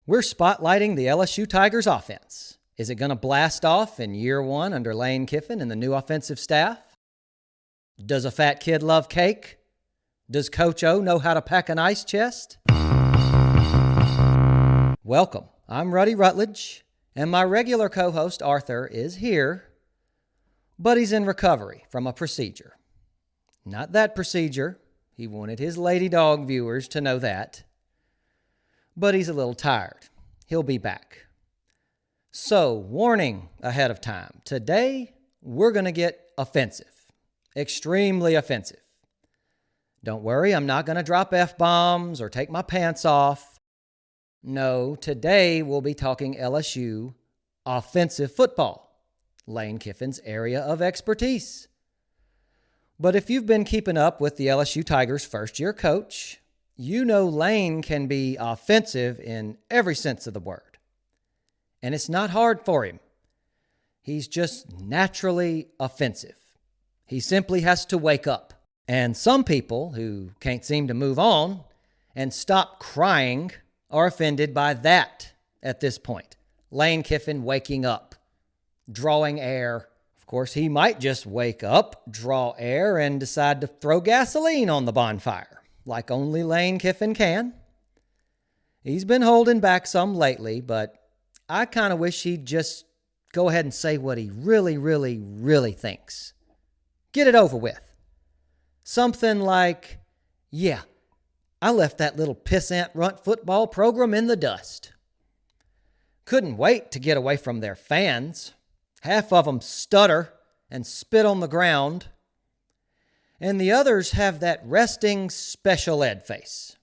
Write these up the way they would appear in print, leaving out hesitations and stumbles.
We're spotlighting the LSU Tigers offense. Is it going to blast off in year one under Lane Kiffin and the new offensive staff? Does a fat kid love cake? Does Coach O know how to pack an ice chest? Welcome. I'm Ruddy Rutledge, and my regular co-host Arthur is here, but he's in recovery from a procedure. Not that procedure. He wanted his lady dog viewers to know that. But he's a little tired. He'll be back. So, warning ahead of time. Today, we're going to get offensive. Extremely offensive. Don't worry, I'm not going to drop F-bombs or take my pants off. No, today we'll be talking LSU offensive football, Lane Kiffin's area of expertise. But if you've been keeping up with the LSU Tigers' first-year coach, you know Lane can be offensive in every sense of the word. And it's not hard for him. He's just naturally offensive. He simply has to wake up. And some people who can't seem to move on and stop crying are offended by that at this point. Lane Kiffin waking up, drawing air. Of course, he might just wake up, draw air, and decide to throw gasoline on the bonfire, like only Lane Kiffin can. He's been holding back some lately, but I kind of wish he'd just go ahead and say what he really thinks. Get it over with. Something like, yeah, I left that little pissant runt football program in the dust. Couldn't wait to get away from their fans. Half of them stutter and spit on the ground. And the others have that resting special ed face.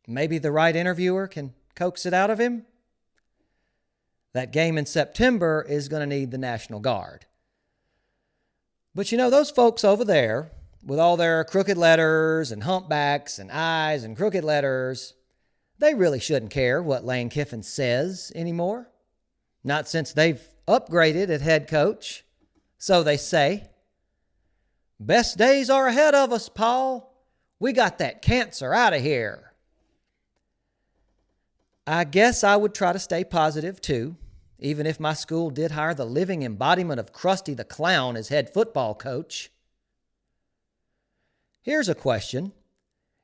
Maybe the right interviewer can coax it out of him. That game in September is going to need the National Guard. But you know, those folks over there, with all their crooked letters and humpbacks and eyes and crooked letters, they really shouldn't care what Lane Kiffin says anymore. Not since they've upgraded at head coach. So they say. Best days are ahead of us, Paul. We got that cancer out of here. I guess I would try to stay positive too, even if my school did hire the living embodiment of Krusty the Clown as head football coach. Here's a question.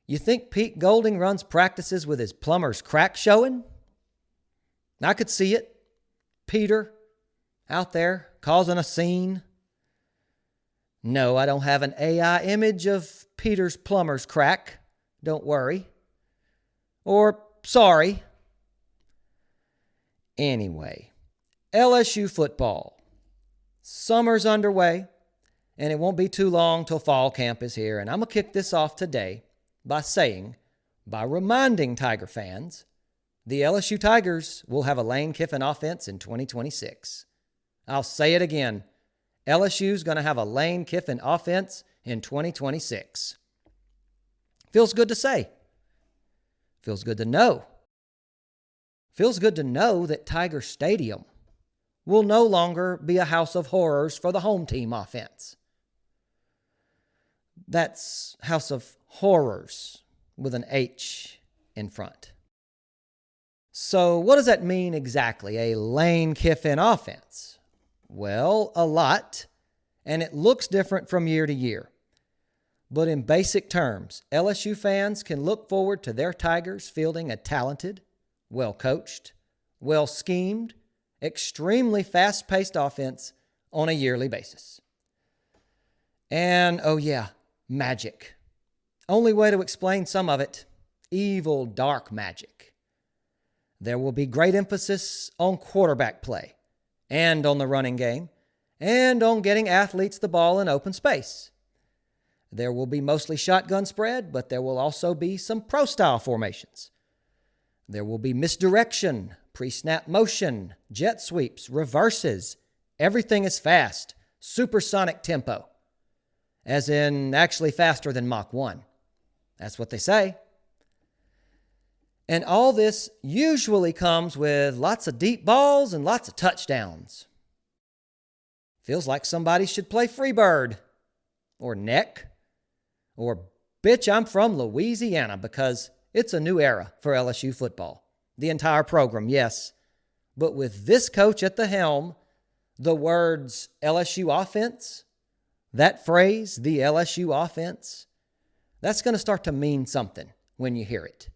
You think Pete Golding runs practices with his plumber's crack showing? I could see it. Peter out there causing a scene. No, I don't have an AI image of Peter's plumber's crack. Don't worry. Or sorry. Anyway, LSU football. Summer's underway. And it won't be too long till fall camp is here. And I'm going to kick this off today by reminding Tiger fans, the LSU Tigers will have a Lane Kiffin offense in 2026. I'll say it again. LSU's going to have a Lane Kiffin offense in 2026. Feels good to say. Feels good to know. Feels good to know that Tiger Stadium will no longer be a house of horrors for the home team offense. That's House of Horrors with an H in front. So what does that mean exactly, a Lane Kiffin offense? Well, a lot, and it looks different from year to year. But in basic terms, LSU fans can look forward to their Tigers fielding a talented, well-coached, well-schemed, extremely fast-paced offense on a yearly basis. And, oh yeah, magic. Only way to explain some of it, evil, dark magic. There will be great emphasis on quarterback play, and on the running game, and on getting athletes the ball in open space. There will be mostly shotgun spread, but there will also be some pro-style formations. There will be misdirection, pre-snap motion, jet sweeps, reverses. Everything is fast, supersonic tempo. As in, actually faster than Mach 1. That's what they say. And all this usually comes with lots of deep balls and lots of touchdowns. Feels like somebody should play Freebird, or Neck, or Bitch, I'm from Louisiana, because it's a new era for LSU football. the entire program, yes. But with this coach at the helm, the words LSU offense, that phrase, the LSU offense, that's going to start to mean something when you hear it.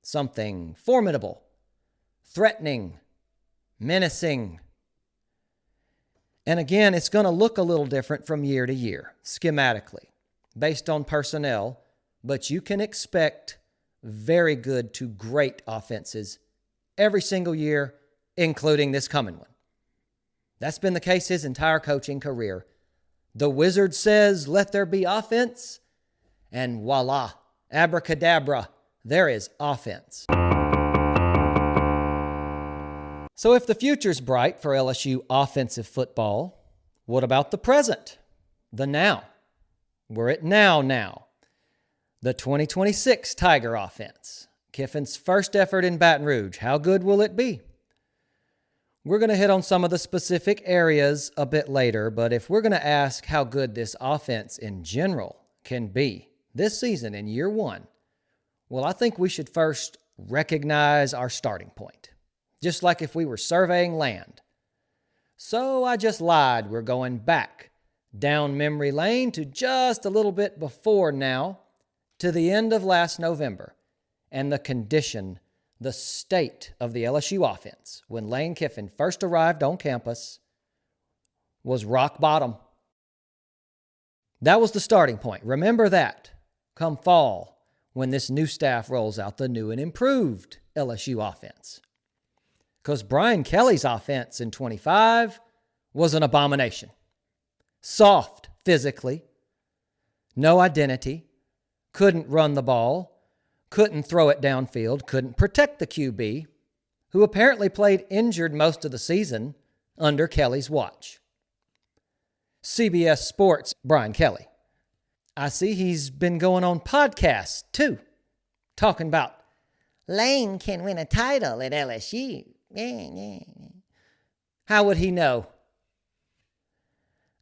Something formidable, threatening, menacing. And again, it's going to look a little different from year to year, schematically, based on personnel, but you can expect very good to great offenses every single year, including this coming one. That's been the case his entire coaching career. The wizard says, let there be offense, and voila, abracadabra, there is offense. So if the future's bright for LSU offensive football, what about the present? The now? We're at now. The 2026 Tiger offense. Kiffin's first effort in Baton Rouge. How good will it be? We're going to hit on some of the specific areas a bit later, but if we're going to ask how good this offense in general can be this season in year one, well, I think we should first recognize our starting point, just like if we were surveying land. So I just lied. We're going back down memory lane to just a little bit before now, to the end of last November, and the condition, the state of the LSU offense when Lane Kiffin first arrived on campus was rock bottom. That was the starting point. Remember that come fall when this new staff rolls out the new and improved LSU offense. Because Brian Kelly's offense in 25 was an abomination. Soft physically, no identity, couldn't run the ball, couldn't throw it downfield, couldn't protect the QB, who apparently played injured most of the season under Kelly's watch. CBS Sports, Brian Kelly. I see he's been going on podcasts, too, talking about Lane can win a title at LSU. How would he know?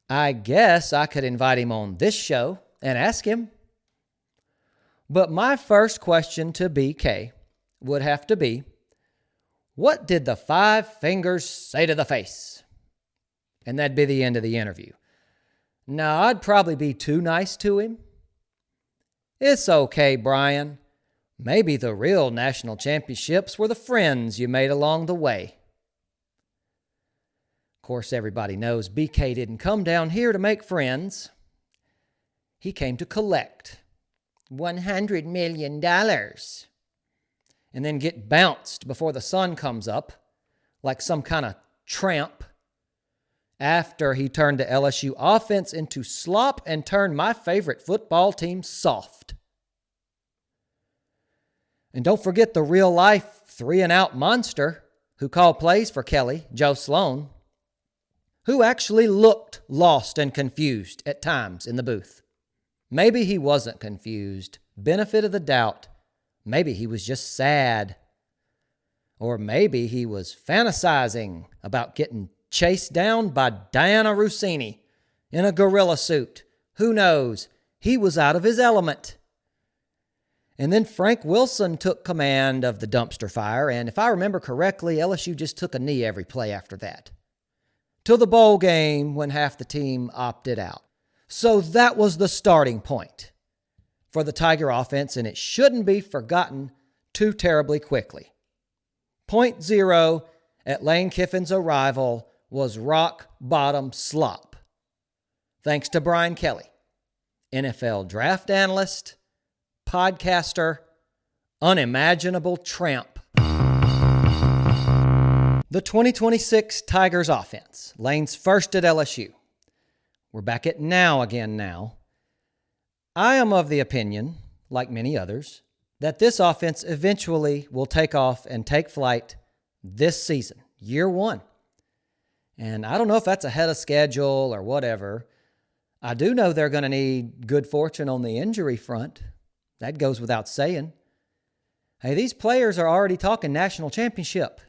I guess I could invite him on this show and ask him. But my first question to BK would have to be, what did the five fingers say to the face? And that'd be the end of the interview. Now, I'd probably be too nice to him. It's okay, Brian. Maybe the real national championships were the friends you made along the way. Of course, everybody knows BK didn't come down here to make friends. He came to collect $100 million and then get bounced before the sun comes up like some kind of tramp after he turned the LSU offense into slop and turned my favorite football team soft. And don't forget the real-life 3-and-out monster who called plays for Kelly, Joe Sloan, who actually looked lost and confused at times in the booth. Maybe he wasn't confused. Benefit of the doubt. Maybe he was just sad. Or maybe he was fantasizing about getting chased down by Diana Rossini in a gorilla suit. Who knows? He was out of his element. And then Frank Wilson took command of the dumpster fire, and if I remember correctly, LSU just took a knee every play after that. Till the bowl game when half the team opted out. So that was the starting point for the Tiger offense, and it shouldn't be forgotten too terribly quickly. Point zero at Lane Kiffin's arrival was rock bottom slop. Thanks to Brian Kelly, NFL draft analyst, podcaster, unimaginable tramp. The 2026 Tigers offense, Lane's first at LSU. We're back at now again now. I am of the opinion, like many others, that this offense eventually will take off and take flight this season, year one. And I don't know if that's ahead of schedule or whatever. I do know they're going to need good fortune on the injury front. That goes without saying. Hey, these players are already talking national championship.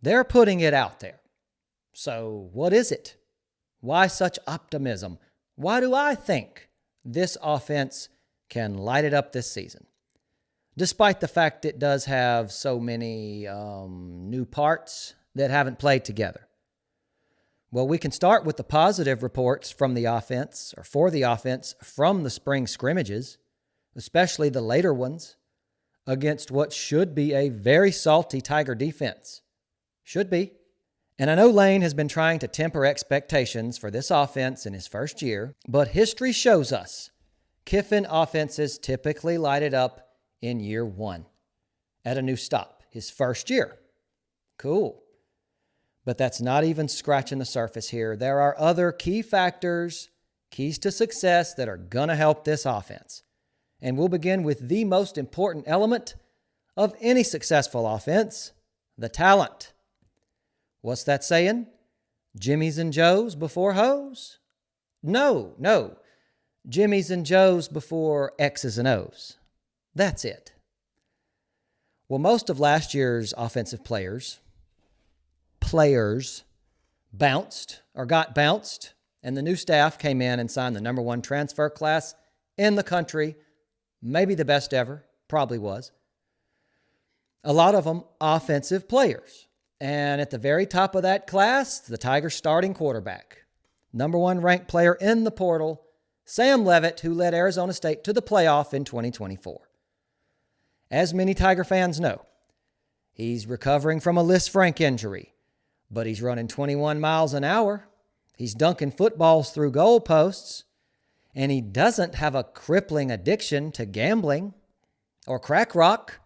They're putting it out there. So what is it? Why such optimism? Why do I think this offense can light it up this season? despite the fact it does have so many new parts that haven't played together. Well, we can start with the positive reports from the offense, or for the offense, from the spring scrimmages, especially the later ones, against what should be a very salty Tiger defense. Should be. And I know Lane has been trying to temper expectations for this offense in his first year, but history shows us Kiffin offenses typically light it up in year one at a new stop, his first year. Cool. But that's not even scratching the surface here. There are other key factors, keys to success that are going to help this offense. And we'll begin with the most important element of any successful offense, the talent. What's that saying? Jimmies-N-Jeauxs before hoes? No. Jimmies-N-Jeauxs before X's and O's. That's it. Well, most of last year's offensive players bounced or got bounced, and the new staff came in and signed the number one transfer class in the country, maybe the best ever, probably was. A lot of them offensive players. And at the very top of that class, the Tigers starting quarterback, number one ranked player in the portal, Sam Leavitt, who led Arizona State to the playoff in 2024. As many Tiger fans know, he's recovering from a Lisfranc injury, but he's running 21 miles an hour. He's dunking footballs through goalposts, and he doesn't have a crippling addiction to gambling or crack rock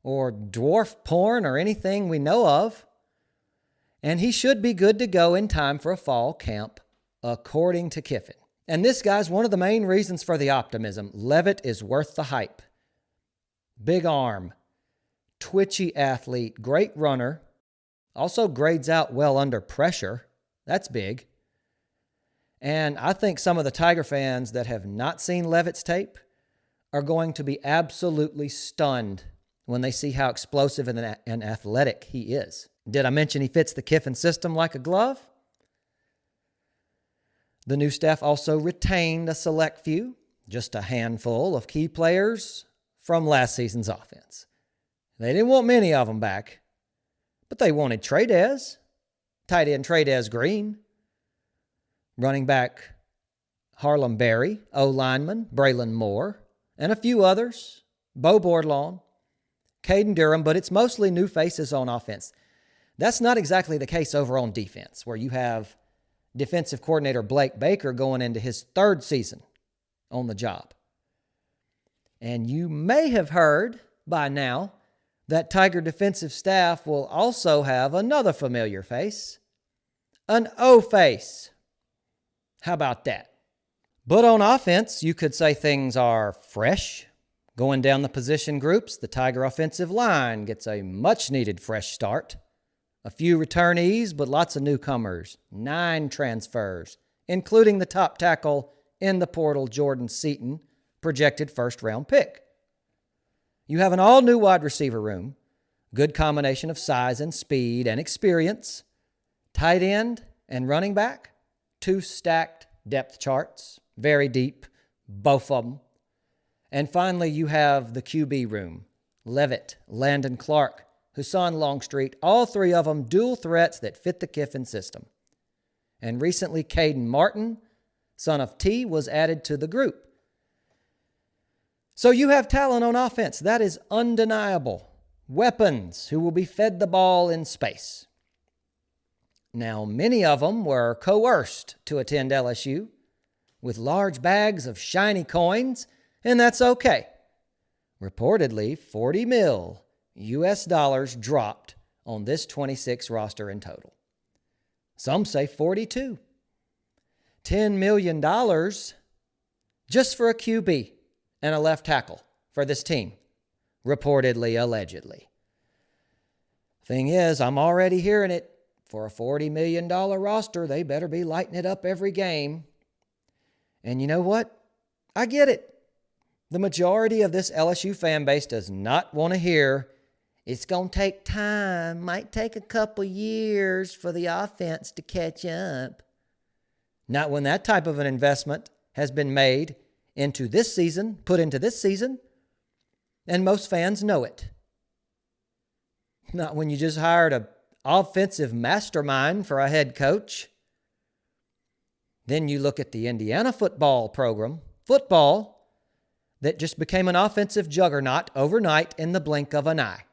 or dwarf porn or anything we know of. And he should be good to go in time for a fall camp, according to Kiffin. And this guy's one of the main reasons for the optimism. Leavitt is worth the hype. Big arm, twitchy athlete, great runner, also grades out well under pressure. That's big. And I think some of the Tiger fans that have not seen Leavitt's tape are going to be absolutely stunned when they see how explosive and athletic he is. Did I mention he fits the Kiffin system like a glove? The new staff also retained a select few, just a handful of key players from last season's offense. They didn't want many of them back, but they wanted Tradez, tight end Tradez Green, running back Harlem Berry, O-lineman Braylon Moore, and a few others, Bo Bordlawn, Caden Durham, but it's mostly new faces on offense. That's not exactly the case over on defense, where you have defensive coordinator Blake Baker going into his third season on the job. And you may have heard by now that Tiger defensive staff will also have another familiar face, an O face. How about that? But on offense, you could say things are fresh. Going down the position groups, the Tiger offensive line gets a much-needed fresh start. A few returnees, but lots of newcomers. 9 transfers, including the top tackle in the portal, Jordan Seaton, projected first-round pick. You have an all-new wide receiver room, good combination of size and speed and experience, tight end and running back, 2 stacked depth charts, very deep, both of them. And finally, you have the QB room, Leavitt, Landon Clark, Hassan Longstreet, all 3 of them dual threats that fit the Kiffin system. And recently, Caden Martin, son of T, was added to the group. So you have talent on offense. That is undeniable. Weapons who will be fed the ball in space. Now, many of them were coerced to attend LSU with large bags of shiny coins, and that's okay. Reportedly, $40 million dropped on this 26 roster in total. Some say 42. $10 million just for a QB and a left tackle for this team, reportedly, allegedly. Thing is, I'm already hearing it. For a $40 million roster, they better be lighting it up every game. And you know what? I get it. The majority of this LSU fan base does not want to hear it's going to take time, might take a couple years for the offense to catch up. Not when that type of an investment has been made into this season, put into this season. and most fans know it. Not when you just hired an offensive mastermind for a head coach. Then you look at the Indiana football program, football, that just became an offensive juggernaut overnight in the blink of an eye.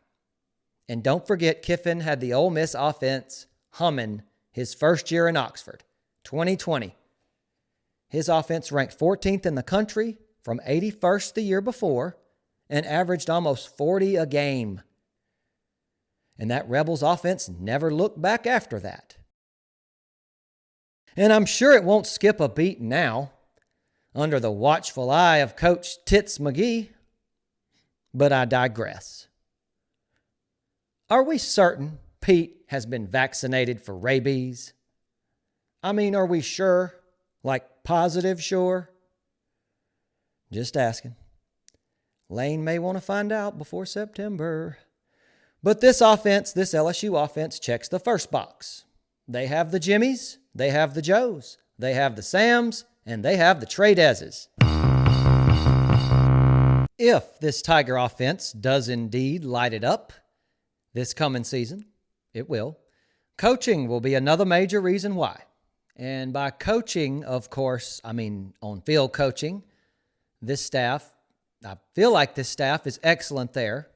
And don't forget, Kiffin had the Ole Miss offense humming his first year in Oxford, 2020. His offense ranked 14th in the country from 81st the year before and averaged almost 40 a game. And that Rebels offense never looked back after that. And I'm sure it won't skip a beat now, under the watchful eye of Coach Tits McGee. But I digress. Are we certain Pete has been vaccinated for rabies? I mean, are we sure? Like positive sure? Just asking. Lane may want to find out before September. But this offense, this LSU offense, checks the first box. They have the Jimmies, they have the Joes, they have the Sams, and they have the Tradezes. If this Tiger offense does indeed light it up this coming season, it will. Coaching will be another major reason why. And by coaching, of course, I mean on-field coaching. This staff, I feel like this staff is excellent there.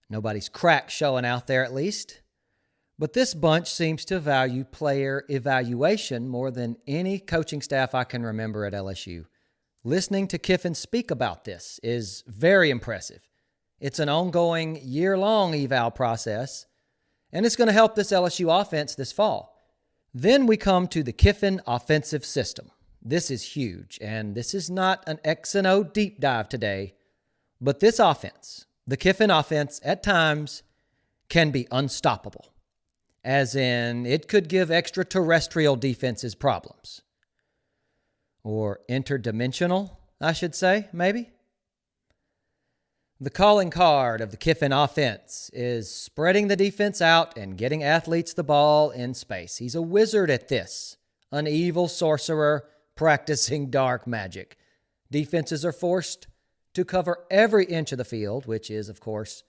Nobody's crack showing out there at least. But this bunch seems to value player evaluation more than any coaching staff I can remember at LSU. Listening to Kiffin speak about this is very impressive. It's an ongoing, year-long eval process, and it's going to help this LSU offense this fall. Then we come to the Kiffin offensive system. This is huge, and this is not an X and O deep dive today, but this offense, the Kiffin offense, at times can be unstoppable, as in it could give extraterrestrial defenses problems. Or interdimensional, I should say, maybe. The calling card of the Kiffin offense is spreading the defense out and getting athletes the ball in space. He's a wizard at this, an evil sorcerer practicing dark magic. Defenses are forced to cover every inch of the field, which is, of course,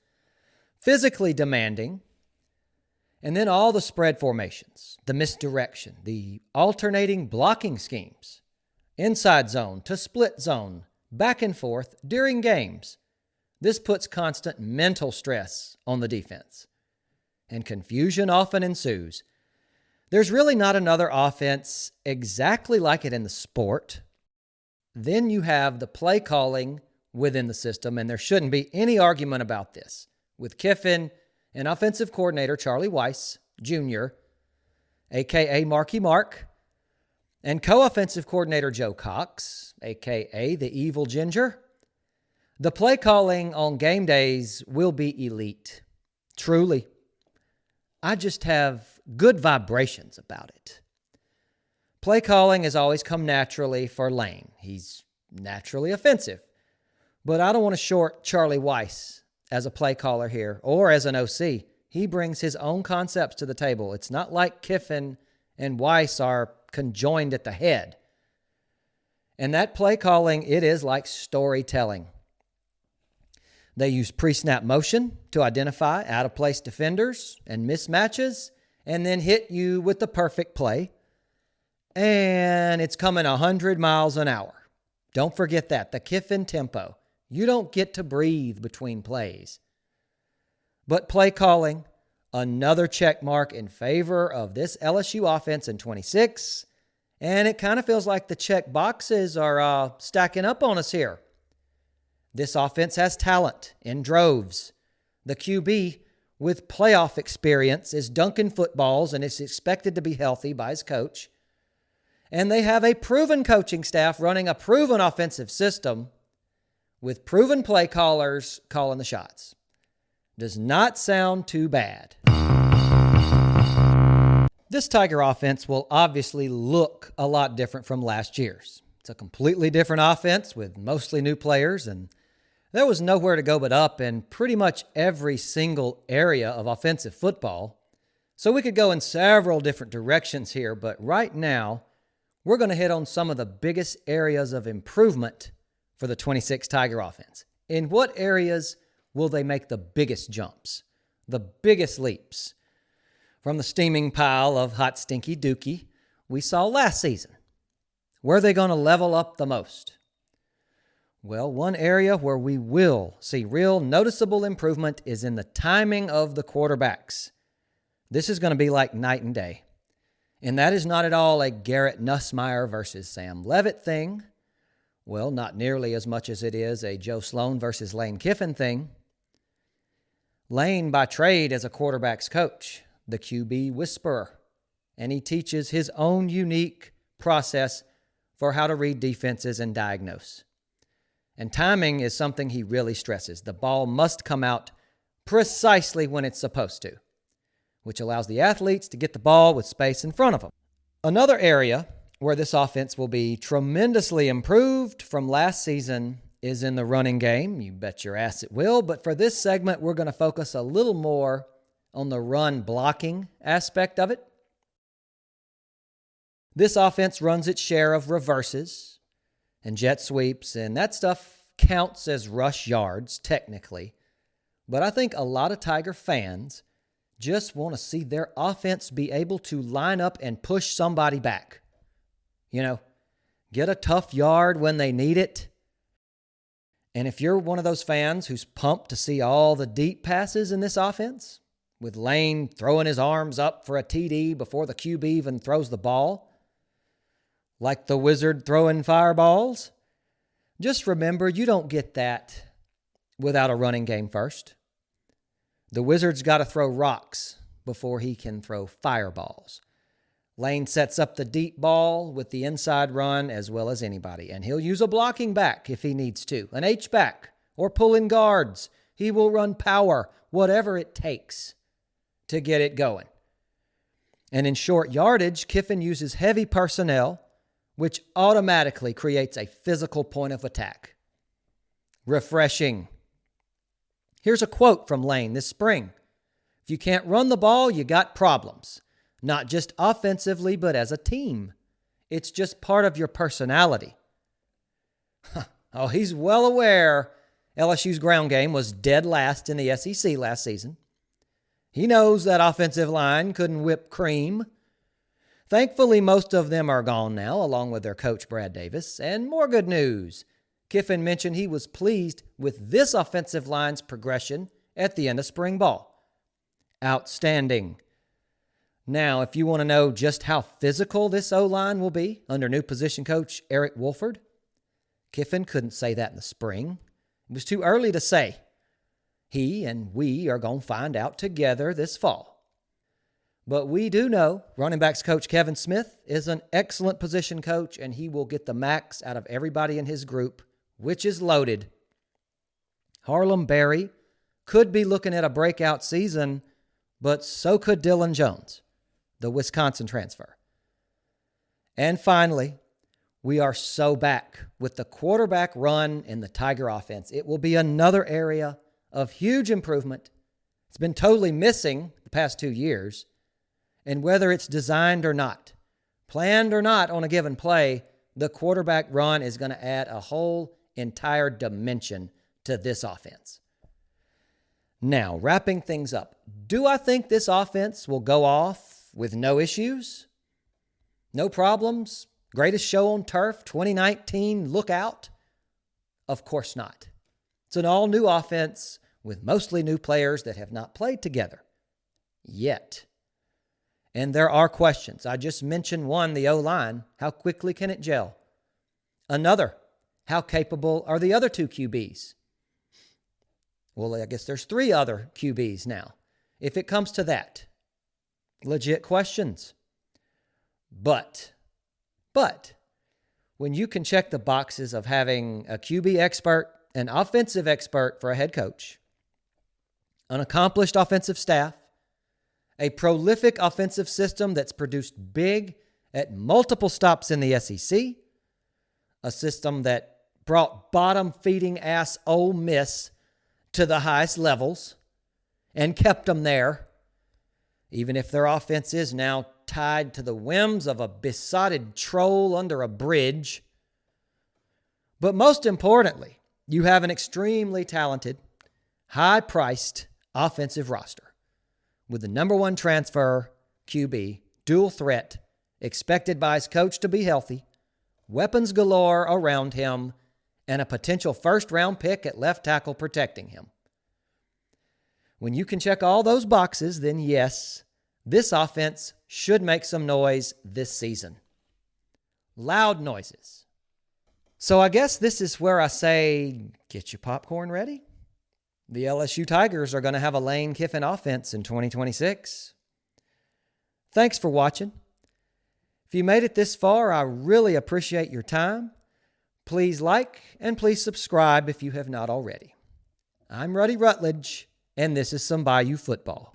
physically demanding. And then all the spread formations, the misdirection, the alternating blocking schemes, inside zone to split zone, back and forth during games. This puts constant mental stress on the defense, and confusion often ensues. There's really not another offense exactly like it in the sport. Then you have the play calling within the system, and there shouldn't be any argument about this. With Kiffin and offensive coordinator Charlie Weiss, Jr., a.k.a. Marky Mark, and co-offensive coordinator Joe Cox, a.k.a. the Evil Ginger, the play calling on game days will be elite. Truly. I just have good vibrations about it. Play calling has always come naturally for Lane. He's naturally offensive. But I don't want to short Charlie Weiss as a play caller here or as an OC. He brings his own concepts to the table. It's not like Kiffin and Weiss are conjoined at the head. And that play calling, it is like storytelling. They use pre-snap motion to identify out-of-place defenders and mismatches and then hit you with the perfect play. And it's coming 100 miles an hour. Don't forget that, the Kiffin tempo. You don't get to breathe between plays. But play calling, another check mark in favor of this LSU offense in 26. And it kind of feels like the check boxes are stacking up on us here. This offense has talent in droves. The QB with playoff experience is dunking footballs and is expected to be healthy by his coach. And they have a proven coaching staff running a proven offensive system with proven play callers calling the shots. Does not sound too bad. This Tiger offense will obviously look a lot different from last year's. It's a completely different offense with mostly new players, and there was nowhere to go but up in pretty much every single area of offensive football. So we could go in several different directions here, but right now, we're going to hit on some of the biggest areas of improvement for the 26 Tiger offense. In what areas will they make the biggest jumps, the biggest leaps? From the steaming pile of hot, stinky dookie we saw last season. Where are they going to level up the most? Well, one area where we will see real noticeable improvement is in the timing of the quarterbacks. This is going to be like night and day. And that is not at all a Garrett Nussmeier versus Sam Leavitt thing. Well, not nearly as much as it is a Joe Sloan versus Lane Kiffin thing. Lane, by trade, is a quarterback's coach, the QB whisperer, and he teaches his own unique process for how to read defenses and diagnose. And timing is something he really stresses. The ball must come out precisely when it's supposed to, which allows the athletes to get the ball with space in front of them. Another area where this offense will be tremendously improved from last season is in the running game. You bet your ass it will. But for this segment, we're going to focus a little more on the run blocking aspect of it. This offense runs its share of reverses and jet sweeps, and that stuff counts as rush yards, technically. But I think a lot of Tiger fans just want to see their offense be able to line up and push somebody back. You know, get a tough yard when they need it. And if you're one of those fans who's pumped to see all the deep passes in this offense, with Lane throwing his arms up for a TD before the QB even throws the ball, like the wizard throwing fireballs, just remember you don't get that without a running game first. The wizard's got to throw rocks before he can throw fireballs. Lane sets up the deep ball with the inside run as well as anybody, and he'll use a blocking back if he needs to, an H-back, or pull in guards. He will run power, whatever it takes to get it going. And in short yardage, Kiffin uses heavy personnel, which automatically creates a physical point of attack. Refreshing. Here's a quote from Lane this spring. If you can't run the ball, you got problems. Not just offensively, but as a team. It's just part of your personality. Oh, he's well aware LSU's ground game was dead last in the SEC last season. He knows that offensive line couldn't whip cream. Thankfully, most of them are gone now, along with their coach, Brad Davis. And more good news. Kiffin mentioned he was pleased with this offensive line's progression at the end of spring ball. Outstanding. Now, if you want to know just how physical this O-line will be under new position coach Eric Wolford, Kiffin couldn't say that in the spring. It was too early to say. He and we are going to find out together this fall. But we do know running backs coach Kevin Smith is an excellent position coach, and he will get the max out of everybody in his group, which is loaded. Harlem Berry could be looking at a breakout season, but so could Dylan Jones, the Wisconsin transfer. And finally, we are so back with the quarterback run in the Tiger offense. It will be another area of huge improvement. It's been totally missing the past 2 years. And whether it's designed or not, planned or not on a given play, the quarterback run is going to add a whole entire dimension to this offense. Now, wrapping things up, do I think this offense will go off with no issues? No problems? Greatest show on turf, 2019, look out? Of course not. It's an all-new offense with mostly new players that have not played together yet. And there are questions. I just mentioned one, the O-line. How quickly can it gel? Another, how capable are the other two QBs? Well, I guess there's 3 other QBs now. If it comes to that, legit questions. But, when you can check the boxes of having a QB expert, an offensive expert for a head coach, an accomplished offensive staff, a prolific offensive system that's produced big at multiple stops in the SEC, a system that brought bottom-feeding ass Ole Miss to the highest levels and kept them there, even if their offense is now tied to the whims of a besotted troll under a bridge. But most importantly, You have an extremely talented, high-priced offensive roster with the number one transfer QB, dual threat, expected by his coach to be healthy, weapons galore around him, and a potential first-round pick at left tackle protecting him. When you can check all those boxes, then yes, this offense should make some noise this season. Loud noises. So I guess this is where I say, get your popcorn ready. The LSU Tigers are going to have a Lane Kiffin offense in 2026. Thanks for watching. If you made it this far, I really appreciate your time. Please like and please subscribe if you have not already. I'm Ruddy Rutledge, and this is some Bayou Football.